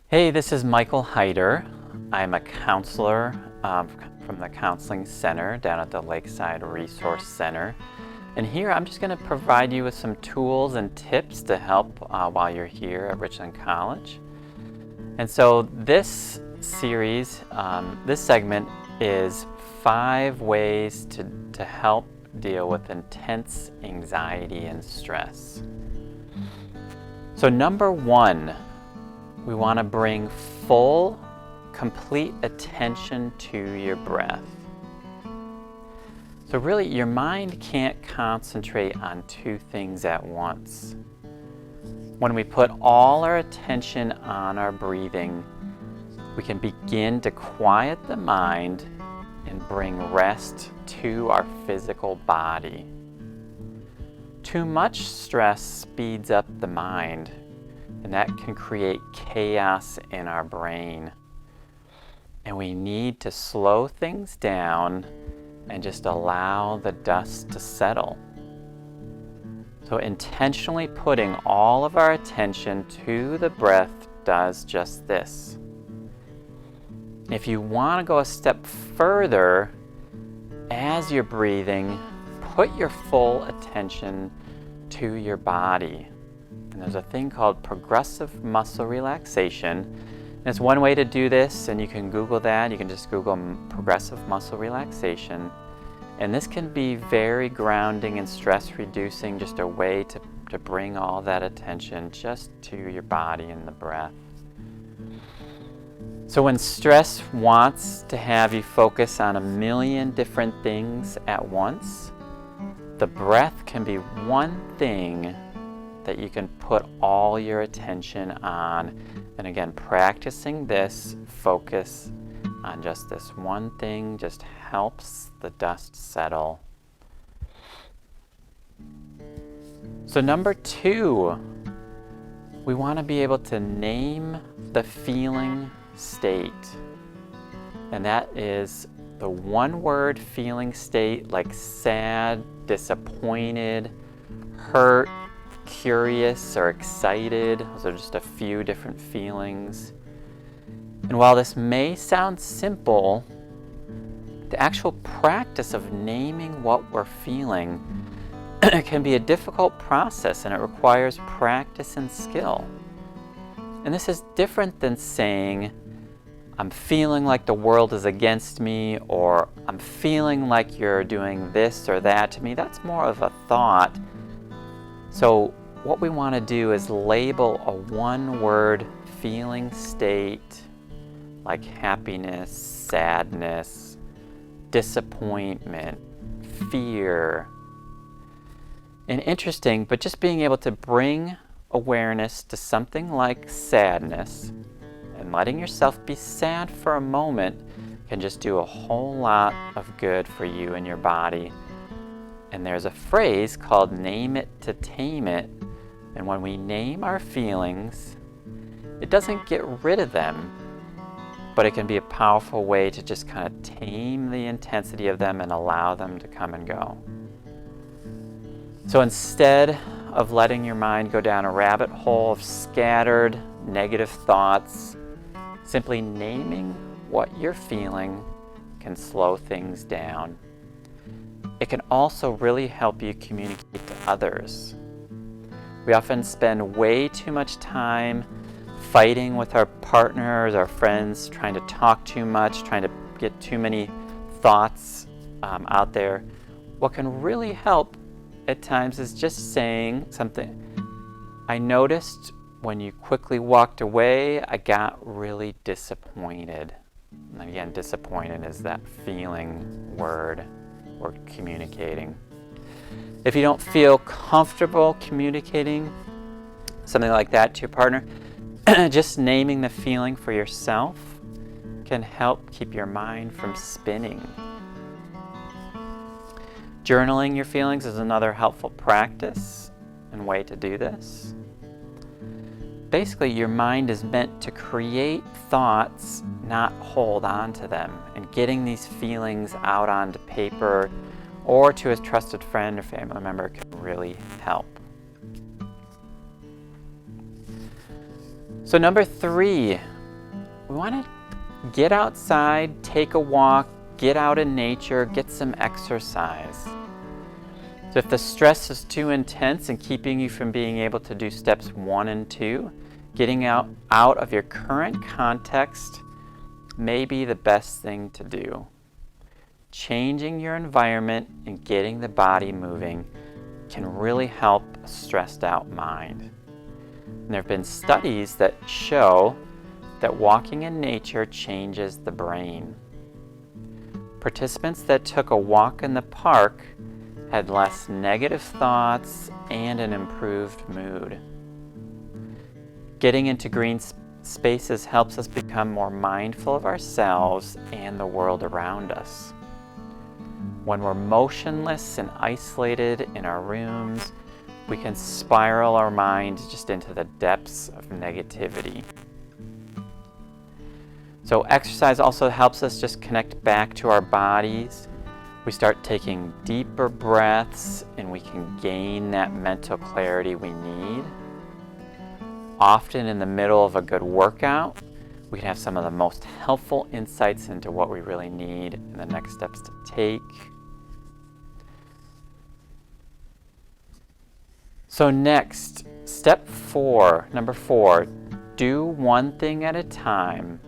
Hey, this is Michael Hyder. I'm a counselor from the Counseling Center down at the Lakeside Resource Center. And here I'm just going to provide you with some tools and tips to help while you're here at Richland College. And so this series, this segment is 5 ways to help deal with intense anxiety and stress. So number 1, we want to bring full, complete attention to your breath. So really, your mind can't concentrate on 2 things at once. When we put all our attention on our breathing, we can begin to quiet the mind and bring rest to our physical body. Too much stress speeds up the mind, and that can create chaos in our brain. And we need to slow things down and just allow the dust to settle. So intentionally putting all of our attention to the breath does just this. If you want to go a step further, as you're breathing, put your full attention to your body. And there's a thing called progressive muscle relaxation. And it's one way to do this, and you can Google that. You can just Google progressive muscle relaxation. And this can be very grounding and stress reducing, just a way to bring all that attention just to your body and the breath. So when stress wants to have you focus on a million different things at once, the breath can be one thing that you can put all your attention on. And again, practicing this focus on just this one thing just helps the dust settle. So number 2, we want to be able to name the feeling state. And that is the one-word feeling state, like sad, disappointed, hurt, curious, or excited. Those are just a few different feelings. And while this may sound simple, the actual practice of naming what we're feeling can be a difficult process, and it requires practice and skill. And this is different than saying, I'm feeling like the world is against me, or I'm feeling like you're doing this or that to me. That's more of a thought. So what we want to do is label a one-word feeling state like happiness, sadness, disappointment, fear. And interesting, but just being able to bring awareness to something like sadness and letting yourself be sad for a moment can just do a whole lot of good for you and your body. And there's a phrase called name it to tame it. And when we name our feelings, it doesn't get rid of them, but it can be a powerful way to just kind of tame the intensity of them and allow them to come and go. So instead of letting your mind go down a rabbit hole of scattered negative thoughts, simply naming what you're feeling can slow things down. It can also really help you communicate to others. We often spend way too much time fighting with our partners, our friends, trying to talk too much, trying to get too many thoughts out there. What can really help at times is just saying something. I noticed when you quickly walked away, I got really disappointed. And again, disappointed is that feeling word or communicating. If you don't feel comfortable communicating something like that to your partner, just naming the feeling for yourself can help keep your mind from spinning. Journaling your feelings is another helpful practice and way to do this. Basically, your mind is meant to create thoughts, not hold on to them. And getting these feelings out onto paper or to a trusted friend or family member can really help. So number 3, we want to get outside, take a walk, get out in nature, get some exercise. So if the stress is too intense and keeping you from being able to do steps 1 and 2, getting out of your current context may be the best thing to do. Changing your environment and getting the body moving can really help a stressed out mind. And there have been studies that show that walking in nature changes the brain. Participants that took a walk in the park had less negative thoughts and an improved mood. Getting into green spaces helps us become more mindful of ourselves and the world around us. When we're motionless and isolated in our rooms, we can spiral our mind just into the depths of negativity. So exercise also helps us just connect back to our bodies. We start taking deeper breaths and we can gain that mental clarity we need. Often in the middle of a good workout, we can have some of the most helpful insights into what we really need and the next steps to take. So next, step 4, number 4, do one thing at a time.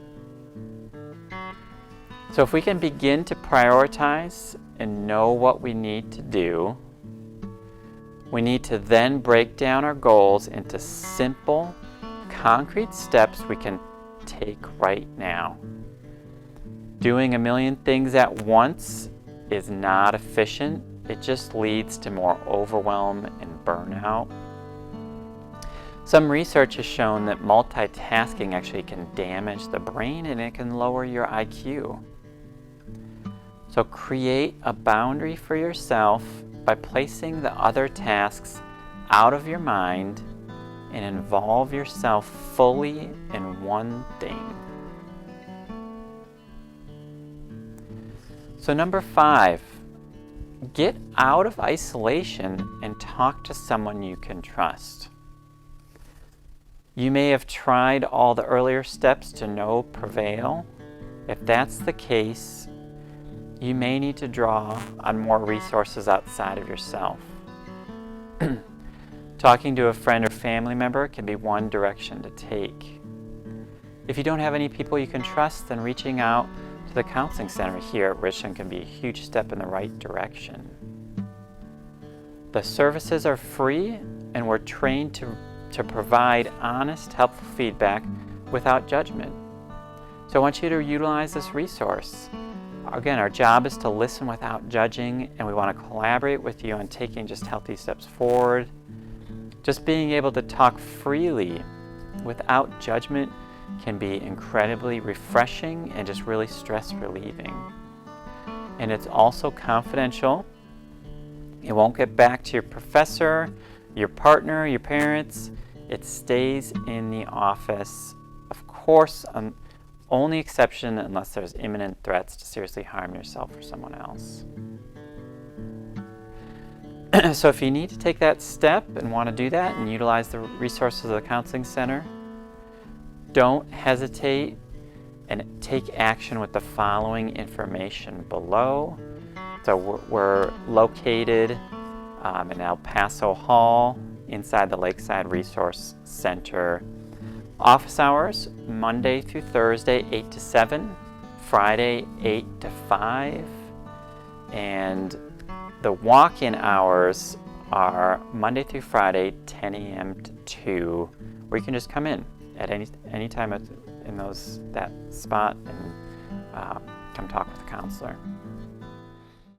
So if we can begin to prioritize and know what we need to do, we need to then break down our goals into simple, concrete steps we can take right now. Doing a million things at once is not efficient. It just leads to more overwhelm and burnout. Some research has shown that multitasking actually can damage the brain and it can lower your IQ. So create a boundary for yourself by placing the other tasks out of your mind and involve yourself fully in one thing. So number 5, get out of isolation and talk to someone you can trust. You may have tried all the earlier steps to no prevail. If that's the case, you may need to draw on more resources outside of yourself. Talking to a friend or family member can be one direction to take. If you don't have any people you can trust, then reaching out to the counseling center here at Richland can be a huge step in the right direction. The services are free and we're trained to provide honest, helpful feedback without judgment. So I want you to utilize this resource. Again, our job is to listen without judging, and we want to collaborate with you on taking just healthy steps forward. Just being able to talk freely without judgment can be incredibly refreshing and just really stress relieving. And it's also confidential. It won't get back to your professor, your partner, your parents. It stays in the office. Of course, only exception unless there's imminent threats to seriously harm yourself or someone else. So if you need to take that step and want to do that and utilize the resources of the counseling center, don't hesitate and take action with the following information below. So we're located in El Paso Hall inside the Lakeside Resource Center. Office hours, Monday through Thursday, 8 to 7, Friday, 8 to 5, and the walk-in hours are Monday through Friday, 10 a.m. to 2, where you can just come in at any time in that spot and come talk with a counselor.